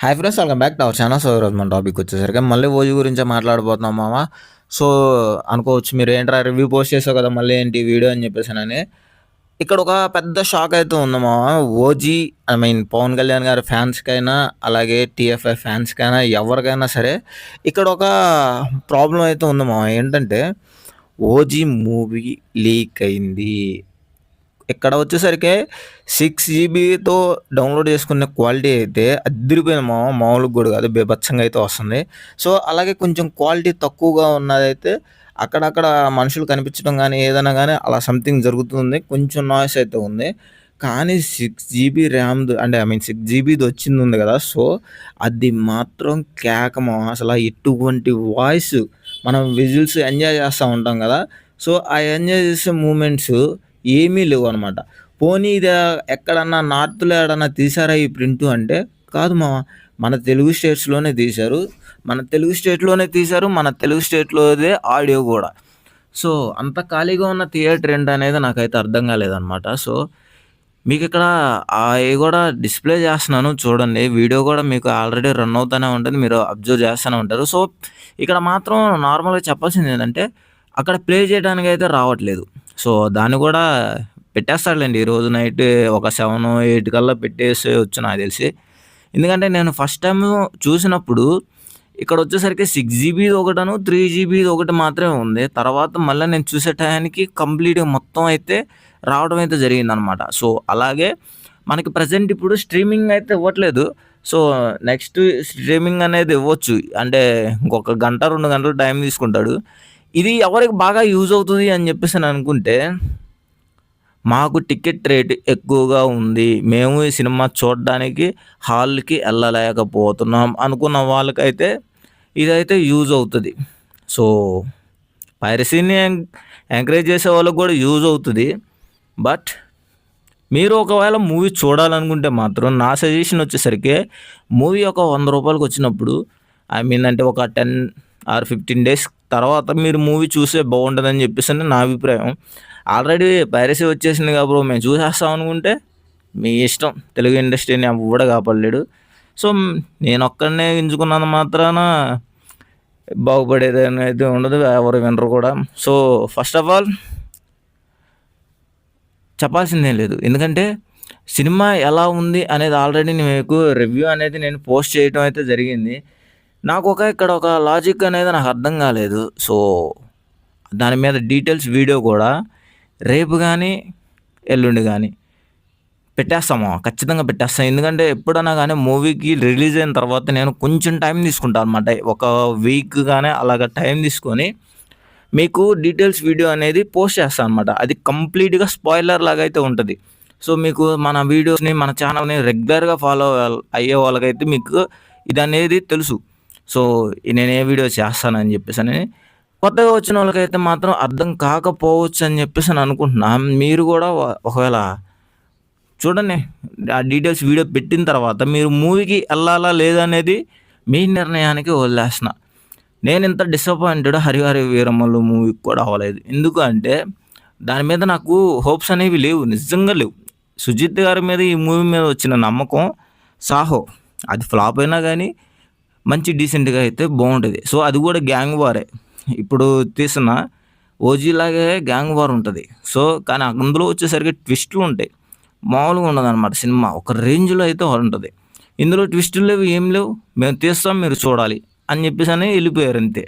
Hi friends, welcome back to our channel. So ఈరోజు మన topic వచ్చేసరికి మళ్ళీ ఓజీ గురించే మాట్లాడబోతున్నాం మామ. సో అనుకోవచ్చు మీరు ఏంట్రా రివ్యూ పోస్ట్ చేసావు కదా మళ్ళీ ఏంటి వీడియో అని చెప్పేసానని. ఇక్కడ ఒక పెద్ద షాక్ అయితే ఉంది మామ. ఓజీ పవన్ కళ్యాణ్ గారి ఫ్యాన్స్కైనా అలాగే టీఎఫ్ఐ ఫ్యాన్స్కైనా ఎవరికైనా సరే ఇక్కడ ఒక ప్రాబ్లం అయితే ఉంది మామ. ఏంటంటే ఓజీ మూవీ లీక్ అయింది. ఇక్కడ వచ్చేసరికి 6 జీబీతో డౌన్లోడ్ చేసుకునే క్వాలిటీ అయితే అదిరిపోయింది మామ. మామూలుగా కూడా కాదు, బీభత్సంగా అయితే వస్తుంది. సో అలాగే కొంచెం క్వాలిటీ తక్కువగా ఉన్నదైతే అక్కడక్కడ మనుషులు కనిపించడం కానీ ఏదైనా కానీ అలా సంథింగ్ జరుగుతుంది. కొంచెం నాయిస్ అయితే ఉంది. కానీ 6 జీబీ ర్యామ్‌ది అంటే 6 జీబీది వచ్చింది ఉంది కదా! సో అది మాత్రం కేక మామ. అసల ఎటువంటి వాయిస్ మనం విజువల్స్ ఎంజాయ్ చేస్తా ఉంటాం కదా! సో ఆ ఎంజాయ్ చేసే మూమెంట్స్ ఏమీ లేవనమాట. పోనీ ఇది ఎక్కడన్నా నార్త్‌లో ఏడన్నా తీశారా ఈ ప్రింటు అంటే, కాదు మామ. మన తెలుగు స్టేట్స్‌లోనే తీశారు. మన తెలుగు స్టేట్‌లోదే ఆడియో గూడా. సో అంత ఖాళీగా ఉన్న థియేటర్ ఏంటనేది నాకైతే అర్థం కాలేదనమాట. సో మీకిక్కడ అయి గూడా డిస్‌ప్లే చేస్తున్నాను చూడండి. వీడియో గూడా మీకు ఆల్రెడీ రన్ అవుతానే ఉంటది. మీరు అబ్జర్వ్ చేస్తూనే ఉంటారు. సో ఇక్కడ మాత్రం నార్మల్‌గా చెప్పాల్సిందేంటంటే అక్కడ ప్లే చేయడానికైతే రావట్లేదు. సో దాన్ని గూడా పెట్టేస్తాడులెండి. ఈరోజు నైట్ ఒక 7, 8 కల్లా పెట్టేసేయొచ్చు నాకు తెలిసి. ఎందుకంటే నేను ఫస్ట్ టైము చూసినప్పుడు ఇక్కడొచ్చేసరికి 6 జీబీది ఒకటను, 3 జీబీది ఒకటి మాత్రమే ఉంది. తర్వాత మళ్ళా నేను చూసే టయానికి కంప్లీట్‌గా మొత్తం అయితే రావడం అయితే జరిగిందనమాట. సో అలాగే మనకి ప్రెజెంట్ ఇప్పుడు స్ట్రీమింగ్ అయితే ఇవ్వట్లేదు. సో నెక్స్ట్ స్ట్రీమింగ్ అనేది ఇవ్వచ్చు. అంటే ఇంకొక గంట, 2 గంటలు టైం తీసుకుంటాడు. ఇది ఎవరికి బాగా యూజ్ అవుతది అని చెప్పేసని అనుకుంటే, మాకు టికెట్ రేట్ ఎక్కువగా ఉంది. మేము ఈ సినిమా చూడడానికి హాల్‌కి ఎళ్ళలేకపోతున్నాం అనుకున్న వాళ్ళకైతే ఇదైతే యూజ్ అవుతది. సో పైరసీని ఎంకరేజ్ చేసే వాళ్ళకి కూడా యూజ్ అవుతది. బట్ మీరు ఒకవేళ మూవీ చూడాలనుకుంటే మాత్రం నా సజెషన్ వచ్చేసరికి మూవీ ఒక రూ. 100కి వచ్చినప్పుడు అంటే ఒక 10 ఆర్ 15 డేస్ తర్వాత మీరు మూవీ చూస్తే బాగుంటదని చెప్పేసని నా అభిప్రాయం. ఆల్రెడీ పైరసీ వచ్చేసిందిగా బ్రో మేము చూసేస్తాం అనుకుంటే మీ ఇష్టం. తెలుగు ఇండస్ట్రీని ఎవ్వడు కాపాడలేడు. సో నేనొక్కడినే ఎంచుకున్నంత మాత్రాన బాగుపడేదని అయితే ఉండదు. ఎవరు వినరు కూడా. సో ఫస్ట్ ఆఫ్ ఆల్ చెప్పాల్సిందేం లేదు. ఎందుకంటే సినిమా ఎలా ఉంది అనేది ఆల్రెడీ మీకు రివ్యూ అనేది నేను పోస్ట్ చేయడం అయితే జరిగింది. ఇక్కడ ఒక లాజిక్ అనేది నాకు అర్థం కాలేదు. సో దాని మీద డీటెయిల్స్ వీడియో కూడా రేపు కానీ, ఎల్లుండి కానీ పెట్టేస్తాము. ఖచ్చితంగా పెట్టేస్తాం. ఎందుకంటే ఎప్పుడన్నా కానీ మూవీకి రిలీజ్ అయిన తర్వాత నేను కొంచెం టైం తీసుకుంటాను అనమాట. ఒక వీక్ కానీ అలాగ టైం తీసుకొని మీకు డీటెయిల్స్ వీడియో అనేది పోస్ట్ చేస్తాను అనమాట. అది కంప్లీట్‌గా స్పాయిలర్ లాగా అయితే ఉంటది. సో మీకు మన వీడియోస్‌ని, మన ఛానల్‌ని రెగ్యులర్‌గా ఫాలో అయ్యే వాళ్ళకైతే మీకు ఇదనేది తెలుసు. సో నేను ఏ వీడియో చేస్తానని చెప్పేసని. కొత్తగా వచ్చిన వాళ్ళకైతే మాత్రం అర్థం కాకపోవచ్చు అని చెప్పేసని అనుకుంటున్నా. మీరు కూడా ఒకవేళ చూడండి. ఆ డీటెయిల్స్ వీడియో పెట్టిన తర్వాత మీరు మూవీకి ఎళ్ళాలా లేదా అనేది మీ నిర్ణయానికి వదిలేస్తున్నా. నేనింత డిసప్పాయింటెడ్ 'హరిహర వీరమల్లు' మూవీకి కూడా అవ్వలేదు. ఎందుకు అంటే దాని మీద నాకు హోప్స్ అనేవి లేవు. నిజంగా లేవు. సుజిత్ గారి మీద ఈ మూవీ మీద వచ్చిన నమ్మకం 'సాహో' అది ఫ్లాప్ అయినా కానీ మంచి డీసెంట్‌గా అయితే బాగుంటది. సో అది కూడా గ్యాంగ్ వారే. ఇప్పుడు తీసిన 'ఓజీ' లాగే గ్యాంగ్ వార్ ఉంటది. సో కానీ అందులో వచ్చేసరికి ట్విస్టులు ఉంటాయి. మామూలుగా ఉండదనమాట సినిమా. ఒక రేంజ్‌లో అయితే ఉంటది. ఇందులో ట్విస్టులు లేవు, ఏం లేవు. మేము తీస్తాం మీరు చూడాలి అని చెప్పేసని వెళ్ళిపోయారు అంతే.